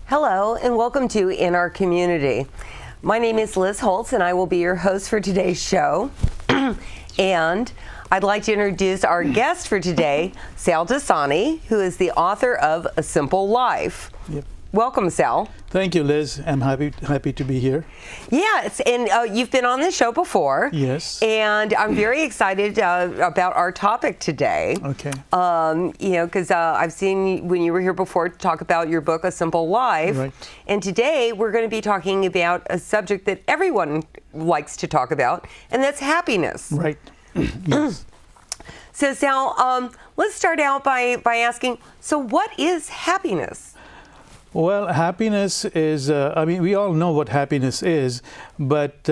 Hello and welcome to In Our Community. My name is Liz Holtz and I will be your host for today's show. And I'd like to introduce our guest for today, Sal Dasani, who is the author of A Simple Life. Yep. Welcome, Sal. Thank you, Liz. I'm happy to be here. Yes, and you've been on this show before. Yes. And I'm very excited about our topic today. Okay. Because I've seen when you were here before talk about your book, A Simple Life. Right. And today we're going to be talking about a subject that everyone likes to talk about, and that's happiness. Right. Yes. So, Sal, let's start out by asking, so what is happiness? Well, happiness is, we all know what happiness is, but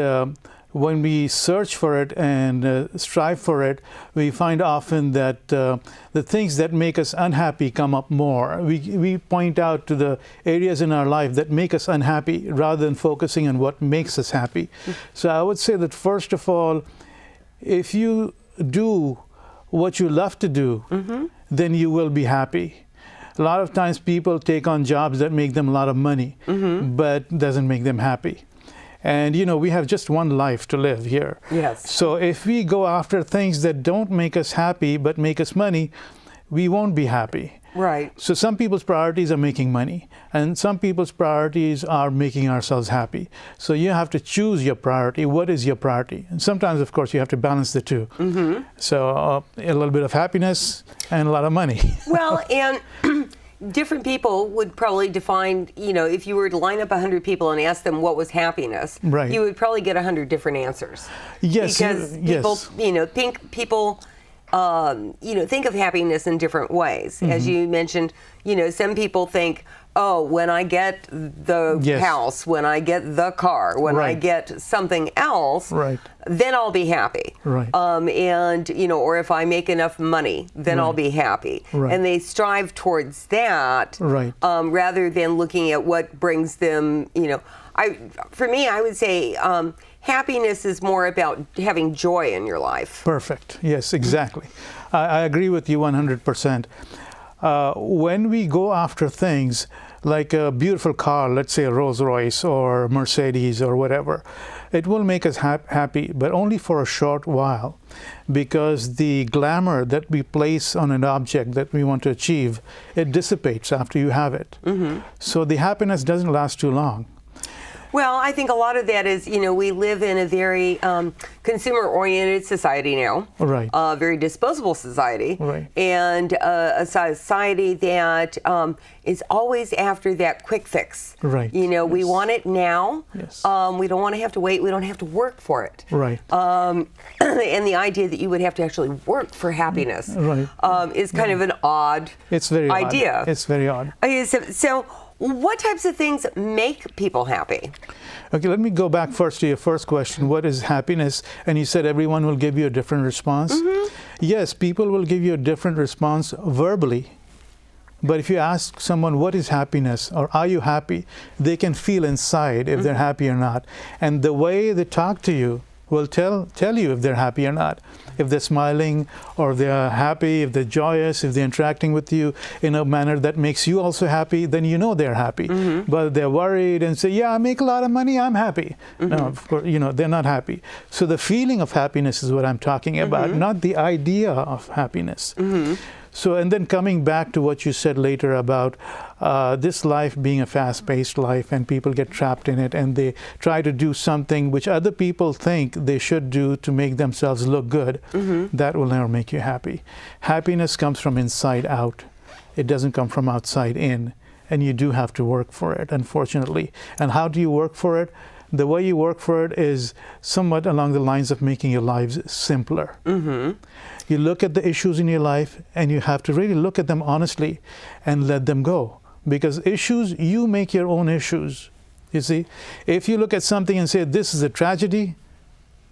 when we search for it and strive for it, we find often that the things that make us unhappy come up more. We point out to the areas in our life that make us unhappy rather than focusing on what makes us happy. So I would say that first of all, if you do what you love to do, then you will be happy. A lot of times people take on jobs that make them a lot of money, but doesn't make them happy. And we have just one life to live here. Yes. So if we go after things that don't make us happy but make us money, we won't be happy. Right. So some people's priorities are making money, and some people's priorities are making ourselves happy. So you have to choose your priority. What is your priority? And sometimes, of course, you have to balance the two. So a little bit of happiness and a lot of money. Well, and different people would probably define, if you were to line up 100 people and ask them what was happiness, Right. you would probably get 100 different answers. Yes. Because people, think of happiness in different ways. As you mentioned, some people think, oh, when I get the Yes. house, when I get the car, when I Right. get something else, Right. then I'll be happy. Right. Or if I make enough money, then I'll be happy. Right. And they strive towards that, Right. rather than looking at what brings them, for me, I would say happiness is more about having joy in your life. Perfect. Yes, exactly. I agree with you 100%. When we go after things like a beautiful car, let's say a Rolls Royce or Mercedes or whatever, it will make us happy, but only for a short while, because the glamour that we place on an object that we want to achieve, it dissipates after you have it. So the happiness doesn't last too long. Well, I think a lot of that is, we live in a very consumer-oriented society now. Right. A very disposable society. Right. And a society that is always after that quick fix. Right. We Yes. want it now. Yes. We don't want to have to wait. We don't have to work for it. Right. And the idea that you would have to actually work for happiness Right. is kind of an odd It's very idea. odd. It's very odd. Okay, so what types of things make people happy? Okay, let me go back first to your first question. What is happiness? And you said everyone will give you a different response. Yes, people will give you a different response verbally. But if you ask someone, what is happiness, or are you happy, they can feel inside if they're happy or not. And the way they talk to you will tell you if they're happy or not. If they're smiling, or they're happy, if they're joyous, if they're interacting with you in a manner that makes you also happy, then you know they're happy. But they're worried and say, yeah, I make a lot of money, I'm happy. No, of course, they're not happy. So the feeling of happiness is what I'm talking about, not the idea of happiness. So, and then coming back to what you said later about this life being a fast-paced life, and people get trapped in it, and they try to do something which other people think they should do to make themselves look good, that will never make you happy. Happiness comes from inside out. It doesn't come from outside in, and you do have to work for it, unfortunately. And how do you work for it? The way you work for it is somewhat along the lines of making your lives simpler. You look at the issues in your life, and you have to really look at them honestly and let them go. Because issues, you make your own issues. You see, if you look at something and say, this is a tragedy,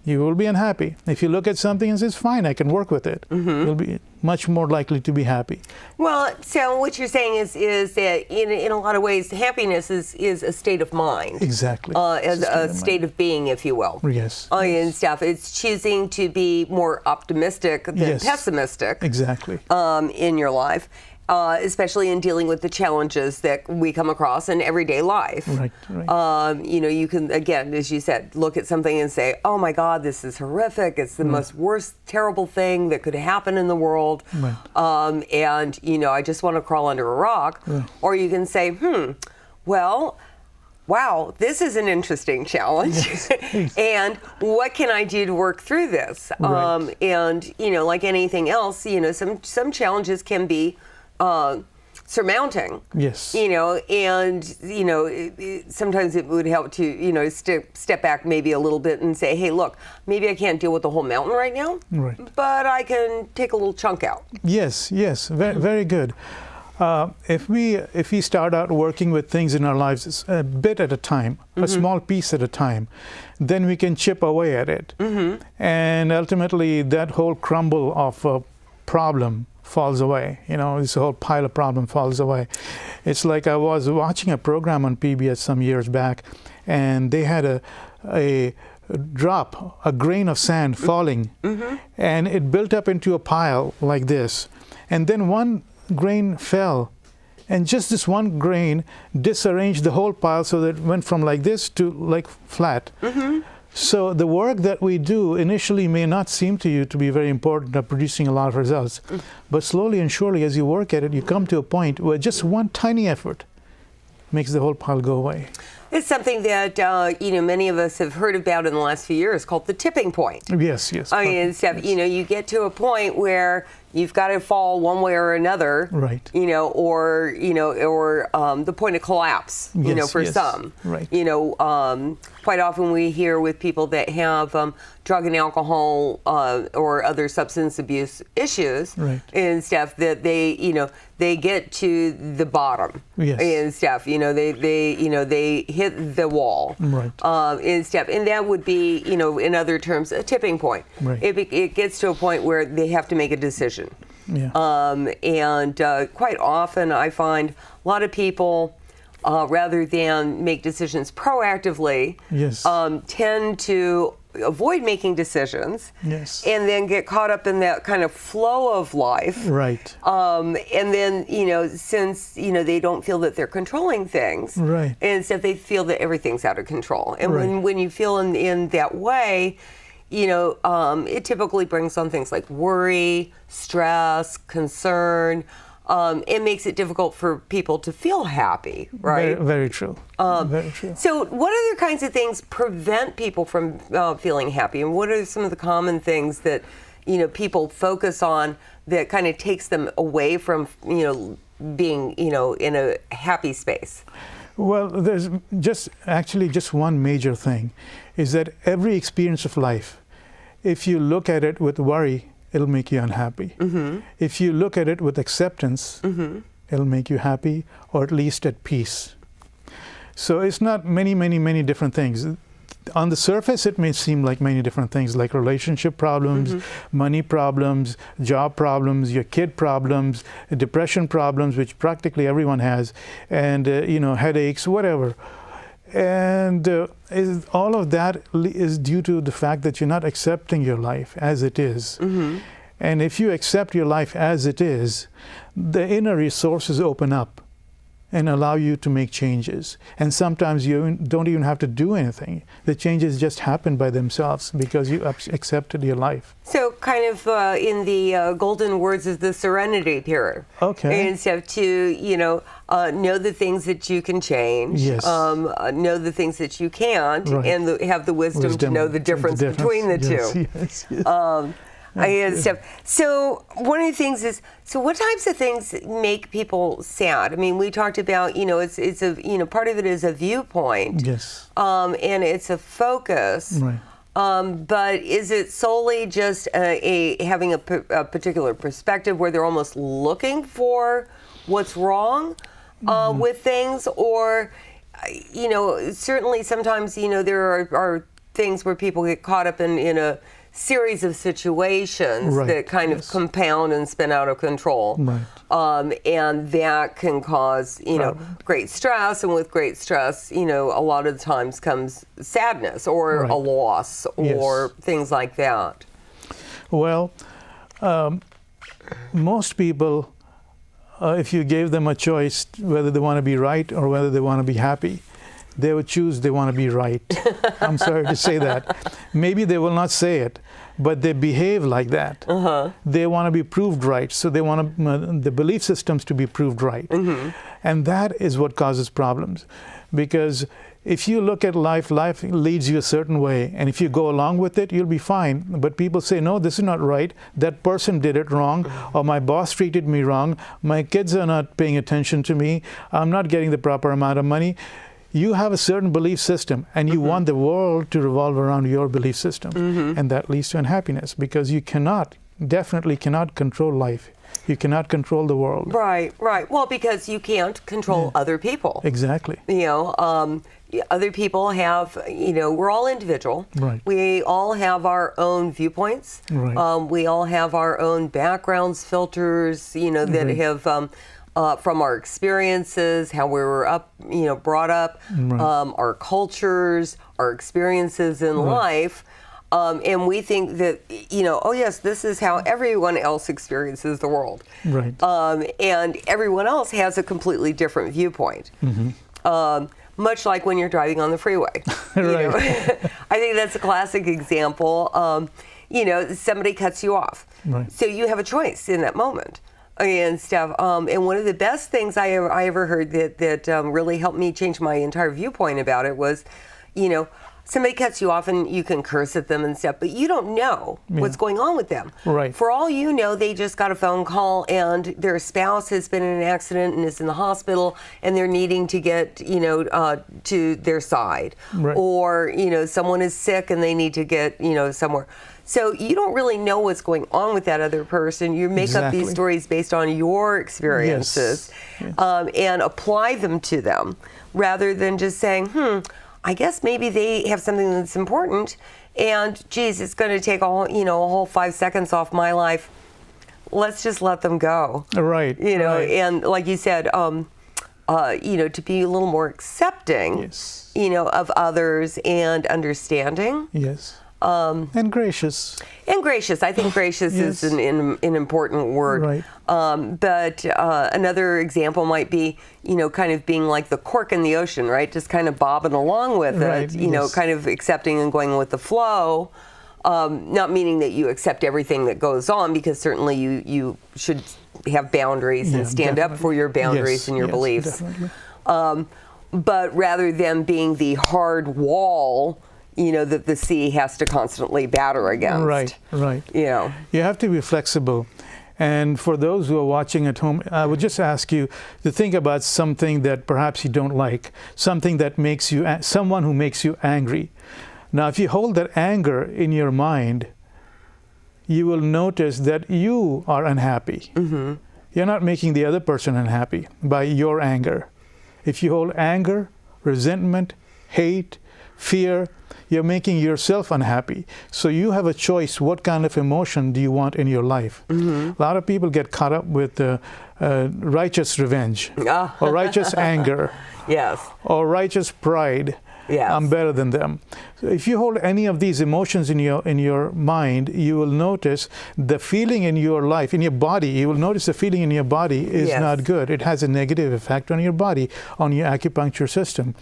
you will be unhappy. If you look at something and say, it's fine, I can work with it, you'll be much more likely to be happy. Well, so what you're saying is that in a lot of ways, happiness is a state of mind. Exactly. A state of being, if you will. Yes. And stuff. It's choosing to be more optimistic than Yes. pessimistic. Exactly. In your life. especially in dealing with the challenges that we come across in everyday life. Right, right. You know, you can, again, as you said, look at something and say, oh my God, this is horrific. It's the most worst, terrible thing that could happen in the world. Right. And, you know, I just want to crawl under a rock. Right. Or you can say, well, wow, this is an interesting challenge. Yes. And what can I do to work through this? Right. And, you know, like anything else, you know, some challenges can be surmounting. Yes. You know, and, you know, sometimes it would help to, you know, step back maybe a little bit and say, hey, look, maybe I can't deal with the whole mountain right now, Right. but I can take a little chunk out. Yes, yes, very, very good. If we start out working with things in our lives a bit at a time, a small piece at a time, then we can chip away at it. And ultimately, that whole crumble of a problem falls away. You know, this whole pile of problem falls away. It's like I was watching a program on PBS some years back, and they had a drop, a grain of sand falling, and it built up into a pile like this. And then one grain fell, and just this one grain disarranged the whole pile so that it went from like this to like flat. So the work that we do initially may not seem to you to be very important at producing a lot of results, but slowly and surely as you work at it, you come to a point where just one tiny effort makes the whole pile go away. It's something that, you know, many of us have heard about in the last few years called the tipping point. Yes, yes. I mean, yes. you know, you get to a point where you've got to fall one way or another, Right. you know, or the point of collapse, you know, for some. Right. You know, quite often we hear with people that have drug and alcohol or other substance abuse issues Right. and stuff that they, you know, they get to the bottom Yes. and stuff. You know, they hit the wall. Right. And stuff, and that would be, you know, in other terms, a tipping point. Right. It gets to a point where they have to make a decision. Yeah. And quite often I find a lot of people, rather than make decisions proactively, Yes. tend to avoid making decisions, Yes. and then get caught up in that kind of flow of life. Right. And then, you know, since, you know, they don't feel that they're controlling things, Right. and instead they feel that everything's out of control. And Right. when you feel in that way, you know, it typically brings on things like worry, stress, concern. It makes it difficult for people to feel happy, right? Very, very true. Very true. So what other kinds of things prevent people from feeling happy? And what are some of the common things that, you know, people focus on that kind of takes them away from, you know, being, you know, in a happy space? Well, there's just one major thing, is that every experience of life, if you look at it with worry, it'll make you unhappy. If you look at it with acceptance, it'll make you happy, or at least at peace. So it's not many different things. On the surface, it may seem like many different things, like relationship problems, money problems, job problems, your kid problems, depression problems, which practically everyone has, and you know, headaches, whatever. And all of that is due to the fact that you're not accepting your life as it is. And if you accept your life as it is, the inner resources open up and allow you to make changes. And sometimes you don't even have to do anything. The changes just happen by themselves because you accepted your life. So kind of in the golden words of the serenity period. Okay. Instead of to, you know the things that you can change, Yes. know the things that you can't, Right. and have the wisdom to know the difference between the two. Yes, yes. Stuff. So one of the things is, so what types of things make people sad? I mean, we talked about, you know, it's a, you know, part of it is a viewpoint, Yes. and it's a focus. Right. But is it solely just having a particular perspective where they're almost looking for what's wrong with things, or, you know, certainly sometimes, you know, there are things where people get caught up in a series of situations Right. that kind of compound and spin out of control. Right. And that can cause, you know, great stress. And with great stress, you know, a lot of the times comes sadness or Right. a loss or things like that. Well, most people if you gave them a choice whether they want to be right or whether they want to be happy, they would choose they want to be right. I'm sorry to say that. Maybe they will not say it, but they behave like that. They want to be proved right, so they want the belief systems to be proved right. And that is what causes problems. Because if you look at life, life leads you a certain way, and if you go along with it, you'll be fine. But people say, no, this is not right. That person did it wrong, or my boss treated me wrong. My kids are not paying attention to me. I'm not getting the proper amount of money. You have a certain belief system, and you want the world to revolve around your belief system. And that leads to unhappiness, because you definitely cannot control life. You cannot control the world. Right. Well, because you can't control other people. Exactly. Other people have, we're all individual. Right. We all have our own viewpoints. Right. We all have our own backgrounds, filters, that have, from our experiences, how we were brought up, our cultures, our experiences in life. And we think that, oh yes, this is how everyone else experiences the world. Right. And everyone else has a completely different viewpoint. Much like when you're driving on the freeway. Right. I think that's a classic example. Somebody cuts you off. Right. So you have a choice in that moment and stuff. And one of the best things I ever heard that really helped me change my entire viewpoint about it was, somebody cuts you off and you can curse at them and stuff, but you don't know what's going on with them. Right. For all you know, they just got a phone call and their spouse has been in an accident and is in the hospital and they're needing to get, to their side. Right. Or, someone is sick and they need to get, somewhere. So you don't really know what's going on with that other person. You make up these stories based on your experiences and apply them to them rather than just saying, I guess maybe they have something that's important, and geez, it's going to take a whole 5 seconds off my life. Let's just let them go. Right. And like you said, to be a little more accepting, of others and understanding. Yes. And gracious. And gracious. I think gracious is an important word. Right. But another example might be, kind of being like the cork in the ocean, right? Just kind of bobbing along with it, kind of accepting and going with the flow. Not meaning that you accept everything that goes on, because certainly you should have boundaries and stand up for your boundaries and your beliefs. But rather than being the hard wall, that the sea has to constantly batter against. Right. You have to be flexible. And for those who are watching at home, I would just ask you to think about something that perhaps you don't like, something that makes you, someone who makes you angry. Now, if you hold that anger in your mind, you will notice that you are unhappy. You're not making the other person unhappy by your anger. If you hold anger, resentment, hate, fear, you're making yourself unhappy. So you have a choice. What kind of emotion do you want in your life? A lot of people get caught up with righteous revenge or righteous anger or righteous pride. I'm better than them. So if you hold any of these emotions in your mind, you will notice the feeling in your life, in your body. You will notice the feeling in your body is not good. It has a negative effect on your body, on your acupuncture system.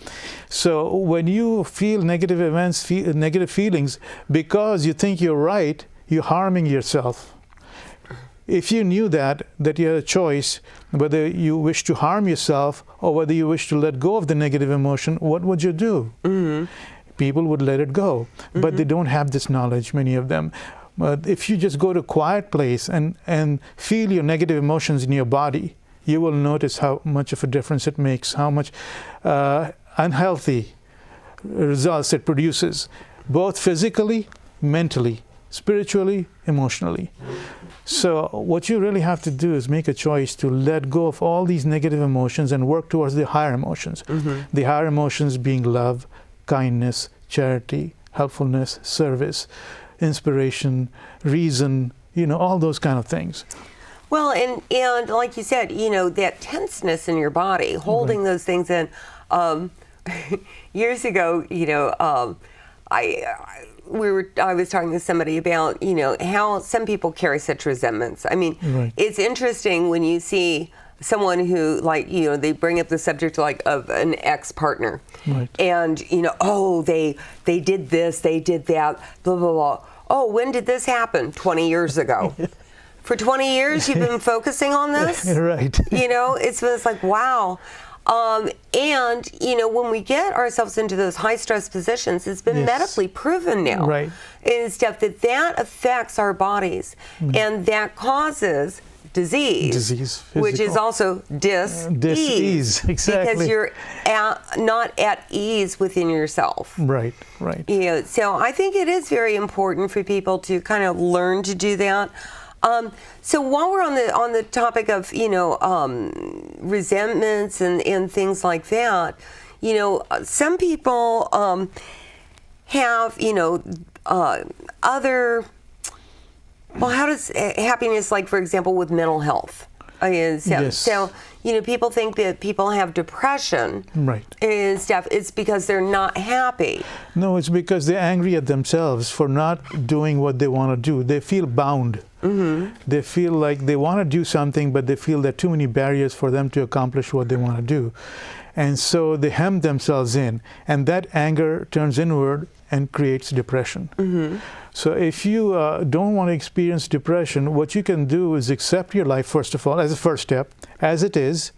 So when you feel negative events, negative feelings, because you think you're right, you're harming yourself. If you knew that you had a choice, whether you wish to harm yourself or whether you wish to let go of the negative emotion, what would you do? People would let it go, but they don't have this knowledge, many of them. But if you just go to a quiet place and feel your negative emotions in your body, you will notice how much of a difference it makes, how much unhealthy results it produces, both physically, mentally, spiritually, emotionally. So what you really have to do is make a choice to let go of all these negative emotions and work towards the higher emotions. The higher emotions being love, kindness, charity, helpfulness, service, inspiration, reason, all those kind of things. Well, and like you said, that tenseness in your body, holding those things in. Years ago, I was talking to somebody about, how some people carry such resentments. I mean, it's interesting when you see someone who, like, you know, they bring up the subject like of an ex-partner, Right. and you know, oh, they did this, they did that, blah blah blah. Oh, when did this happen? 20 years ago. For 20 years, you've been focusing on this. Right. You know, it's like, wow. And you know, when we get ourselves into those high stress positions, it's been Yes. medically proven now, Right. and stuff that affects our bodies, and that causes disease, which is physical. also dis-ease, exactly. because you're not at ease within yourself. Right, right. You know, so I think it is very important for people to kind of learn to do that. So while we're on the topic of, you know, resentments and things like that, you know, some people have, you know, other. Well, how does happiness, like, for example, with mental health? Yes. So, you know, people think that people have depression Right. and stuff. It's because they're not happy. No, it's because they're angry at themselves for not doing what they want to do. They feel bound. Mm-hmm. They feel like they want to do something, but they feel there are too many barriers for them to accomplish what they want to do. And so they hem themselves in. And that anger turns inward and creates depression. Mm-hmm. So if you don't want to experience depression, what you can do is accept your life, first of all, as a first step, as it is,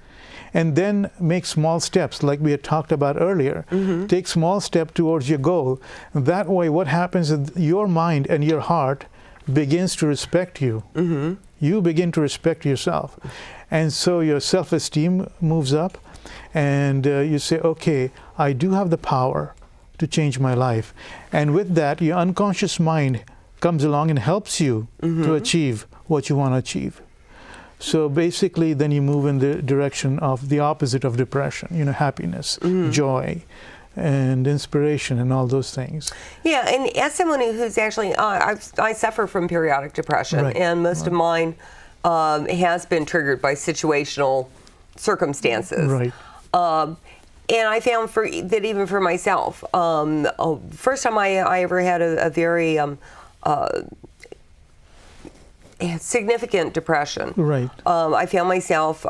and then make small steps like we had talked about earlier. Mm-hmm. Take small steps towards your goal. That way, what happens is your mind and your heart begins to respect you. Mm-hmm. You begin to respect yourself. And so your self-esteem moves up, and you say, okay, I do have the power to change my life. And with that, your unconscious mind comes along and helps you to achieve what you want to achieve. So basically, then you move in the direction of the opposite of depression, you know, happiness, joy, and inspiration, and all those things. Yeah, and as someone who's actually, I suffer from periodic depression, Right. and most of mine has been triggered by situational circumstances. Right. And I found that even for myself, first time I ever had a very significant depression. Right. I found myself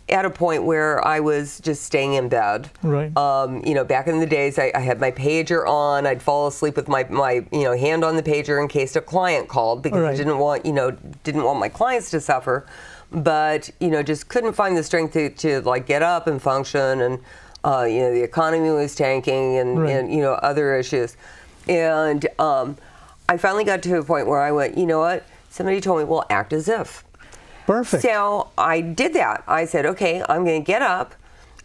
at a point where I was just staying in bed. Right. You know, back in the days, I had my pager on. I'd fall asleep with my you know, hand on the pager in case a client called, because Right. I didn't want my clients to suffer. But you know, just couldn't find the strength to like get up and function, and you know, the economy was tanking, and, Right. and you know, other issues. And I finally got to a point where I went, you know what? Somebody told me, well, act as if. Perfect. So I did that. I said, okay, I'm going to get up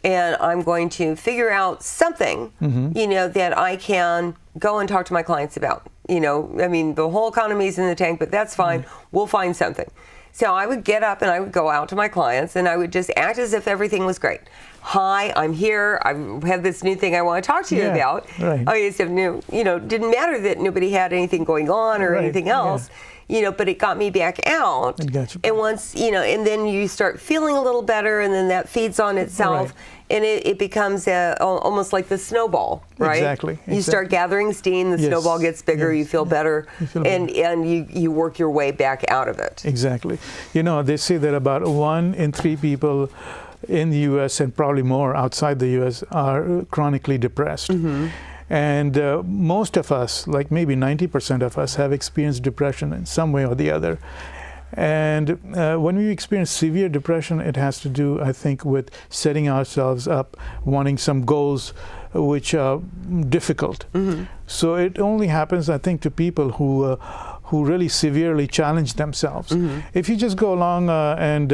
and I'm going to figure out something, you know, that I can go and talk to my clients about. You know, I mean, the whole economy's in the tank, but that's fine. We'll find something. So I would get up and I would go out to my clients and I would just act as if everything was great. Hi, I'm here. I have this new thing I want to talk to you Yeah, about. right. I just knew, you know, didn't matter that nobody had anything going on or Right, anything else. You know, but it got me back out. It got you And back. once, you know, and then you start feeling a little better, and then that feeds on itself, Right. and it becomes almost like the snowball, right? Exactly, You start exactly. gathering steam, the Yes, snowball gets bigger, yes, you feel better, You feel and you work your way back out of it. Exactly. You know, they say that about 1 in 3 people in the U.S. and probably more outside the U.S. are chronically depressed. And most of us, like maybe 90% of us, have experienced depression in some way or the other. And when we experience severe depression, it has to do, I think, with setting ourselves up, wanting some goals which are difficult. So it only happens, I think, to people who really severely challenge themselves. If you just go along and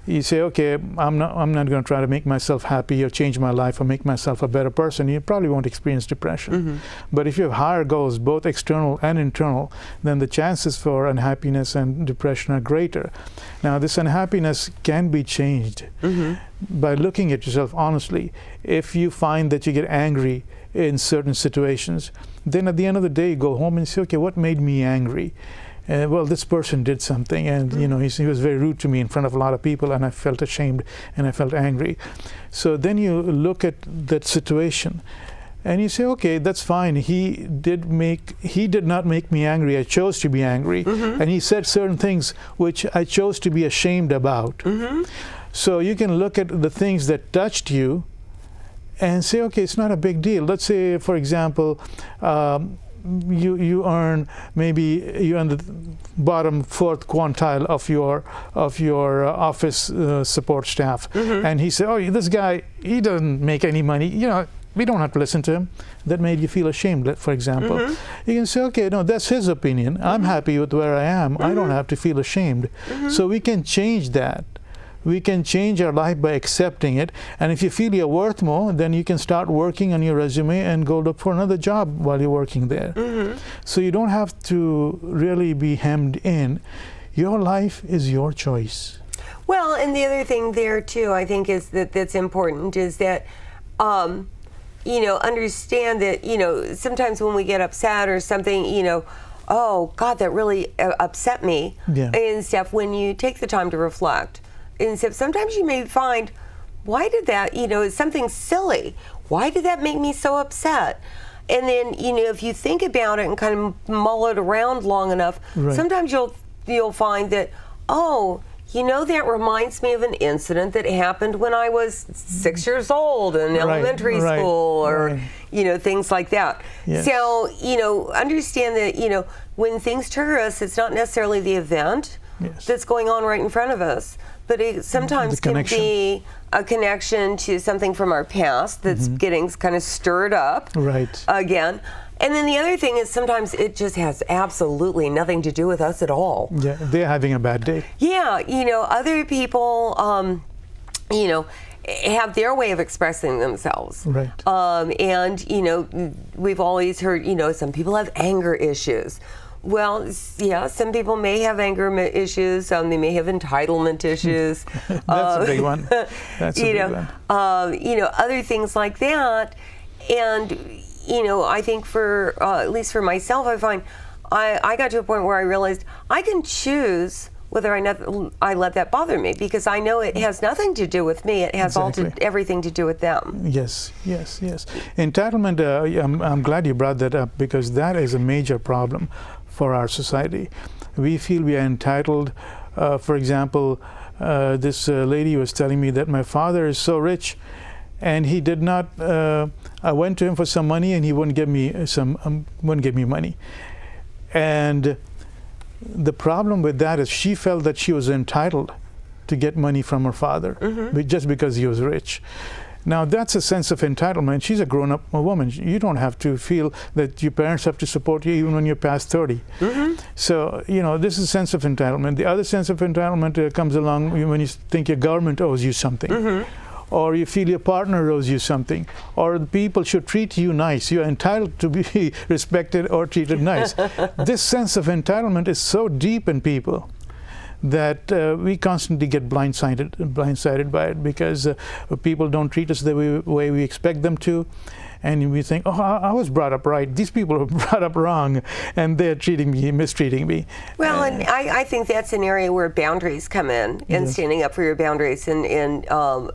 you say, okay, I'm not going to try to make myself happy or change my life or make myself a better person, you probably won't experience depression. But if you have higher goals, both external and internal, then the chances for unhappiness and depression are greater. Now, this unhappiness can be changed by looking at yourself honestly. If you find that you get angry in certain situations, then at the end of the day, you go home and say, okay, what made me angry? Well, this person did something, and you know, he was very rude to me in front of a lot of people, and I felt ashamed and I felt angry. So then you look at that situation and you say, okay, that's fine. He did not make me angry. I chose to be angry. And he said certain things which I chose to be ashamed about. So you can look at the things that touched you and say, okay, it's not a big deal. Let's say, for example, you earn, maybe you're on the bottom fourth quintile of your office support staff, and he said, oh, this guy, he doesn't make any money, we don't have to listen to him. That made you feel ashamed, for example. You can say, okay, no, that's his opinion. I'm happy with where I am. I don't have to feel ashamed. So we can change that. We can change our life by accepting it. And if you feel you're worth more, then you can start working on your resume and go look for another job while you're working there. So you don't have to really be hemmed in. Your life is your choice. Well, and the other thing there too, I think, is that's important is that, understand that, sometimes when we get upset or something, oh God, that really upset me, and stuff, when you take the time to reflect. And so sometimes you may find, why did that, it's something silly. Why did that make me so upset? And then, if you think about it and kind of mull it around long enough, sometimes you'll find that, oh, that reminds me of an incident that happened when I was 6 years old in elementary school, or, things like that. Yes. So, understand that, when things trigger us, it's not necessarily the event that's going on right in front of us, but it sometimes can be a connection to something from our past that's getting kind of stirred up again. And then the other thing is sometimes it just has absolutely nothing to do with us at all. Yeah, they're having a bad day. Yeah, other people, have their way of expressing themselves. And, we've always heard, some people have anger issues. Well, yeah, some people may have anger issues. They may have entitlement issues. That's a big one. That's a big one. Other things like that. And, I think for, at least for myself, I find I got to a point where I realized I can choose whether I let that bother me, because I know it has nothing to do with me. It has everything to do with them. Yes. Entitlement, I'm glad you brought that up, because that is a major problem for our society. We feel we are entitled. For example, this lady was telling me that my father is so rich, and he did not. I went to him for some money, and he wouldn't give me money. And the problem with that is she felt that she was entitled to get money from her father, just because he was rich. Now, that's a sense of entitlement. She's a grown-up woman. You don't have to feel that your parents have to support you even when you're past 30. So, this is a sense of entitlement. The other sense of entitlement comes along when you think your government owes you something. Or you feel your partner owes you something, or the people should treat you nice. You're entitled to be respected or treated nice. This sense of entitlement is so deep in people that we constantly get blindsided by it, because people don't treat us the way we expect them to. And we think, oh, I was brought up right. These people are brought up wrong, and they're mistreating me. Well, and I think that's an area where boundaries come in, and standing up for your boundaries, and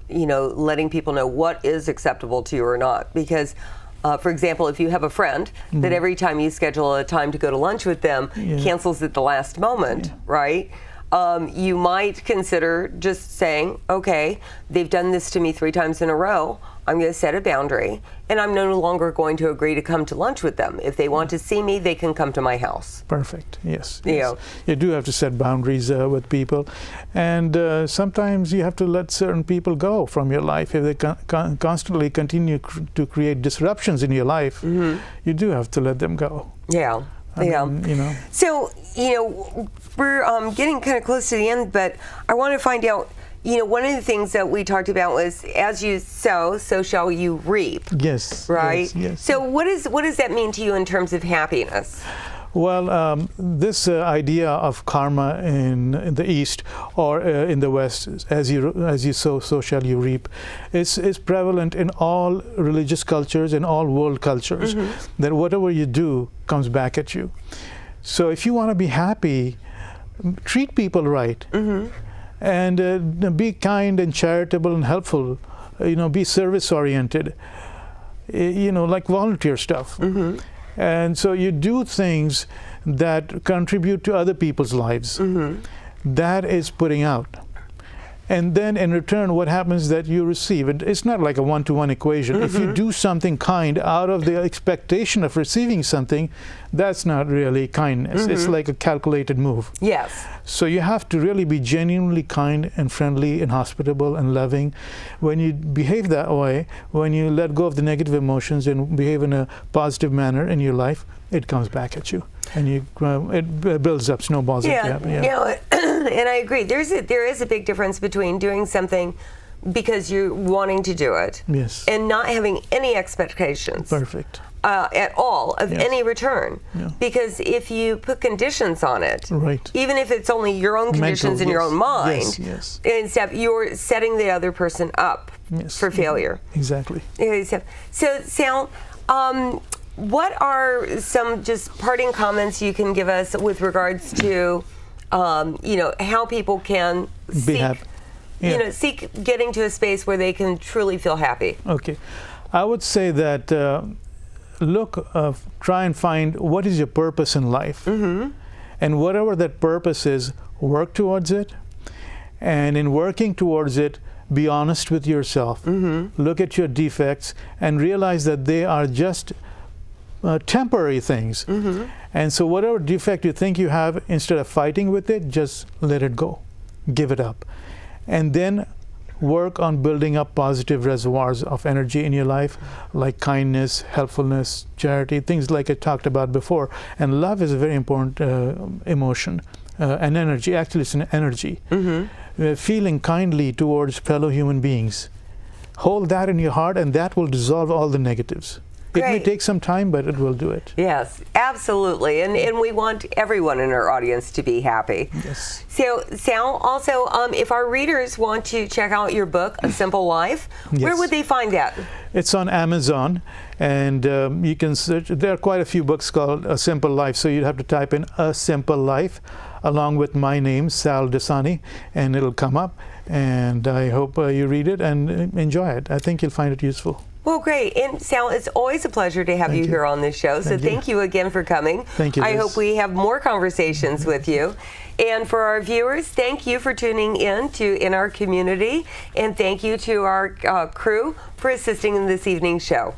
letting people know what is acceptable to you or not. Because, for example, if you have a friend that every time you schedule a time to go to lunch with them cancels at the last moment, right? You might consider just saying, okay, they've done this to me 3 times in a row. I'm going to set a boundary, and I'm no longer going to agree to come to lunch with them. If they want to see me, they can come to my house. Perfect. Yes. You do have to set boundaries with people, and sometimes you have to let certain people go from your life. If they constantly continue to create disruptions in your life, you do have to let them go. Yeah. So, we're getting kind of close to the end, but I want to find out, one of the things that we talked about was, as you sow, so shall you reap. Yes. Right? Yes. So what does that mean to you in terms of happiness? Well, this idea of karma in the East or in the West, as you sow, so shall you reap, is prevalent in all religious cultures and all world cultures. That whatever you do comes back at you. So if you want to be happy, treat people right, and be kind and charitable and helpful. Be service oriented. Like volunteer stuff. And so you do things that contribute to other people's lives. That is putting out. And then in return, what happens that you receive it. It's not like a one-to-one equation. If you do something kind out of the expectation of receiving something, that's not really kindness. It's like a calculated move. Yes. So you have to really be genuinely kind and friendly and hospitable and loving. When you behave that way, when you let go of the negative emotions and behave in a positive manner in your life, it comes back at you, and it builds up, snowballs. Yeah, and I agree. There is a big difference between doing something because you're wanting to do it, yes, and not having any expectations. Perfect. At all of Yes. any return. Yeah. Because if you put conditions on it, Right. even if it's only your own conditions in your yes. own mind, Yes, yes. instead you're setting the other person up Yes. for failure. Exactly. So Sal, what are some just parting comments you can give us with regards to, how people can seek, happy. Yeah. Seek getting to a space where they can truly feel happy? Okay. I would say that try and find what is your purpose in life. And whatever that purpose is, work towards it. And in working towards it, be honest with yourself. Look at your defects and realize that they are just temporary things. And so whatever defect you think you have, instead of fighting with it, just let it go. Give it up. And then work on building up positive reservoirs of energy in your life, like kindness, helpfulness, charity, things like I talked about before. And love is a very important emotion, an energy. Actually, it's an energy. Feeling kindly towards fellow human beings. Hold that in your heart, and that will dissolve all the negatives. It may take some time, but it will do it. Yes, absolutely. And we want everyone in our audience to be happy. Yes. So, Sal, also, if our readers want to check out your book, A Simple Life, where Yes. would they find that? It's on Amazon, and you can search. There are quite a few books called A Simple Life, so you'd have to type in A Simple Life along with my name, Sal Dasani, and it'll come up. And I hope you read it and enjoy it. I think you'll find it useful. Well, great. And Sal, it's always a pleasure to have you here on this show. So thank you again for coming. Thank you, I Liz. hope we have more conversations with you. And for our viewers, thank you for tuning in to In Our Community. And thank you to our crew for assisting in this evening's show.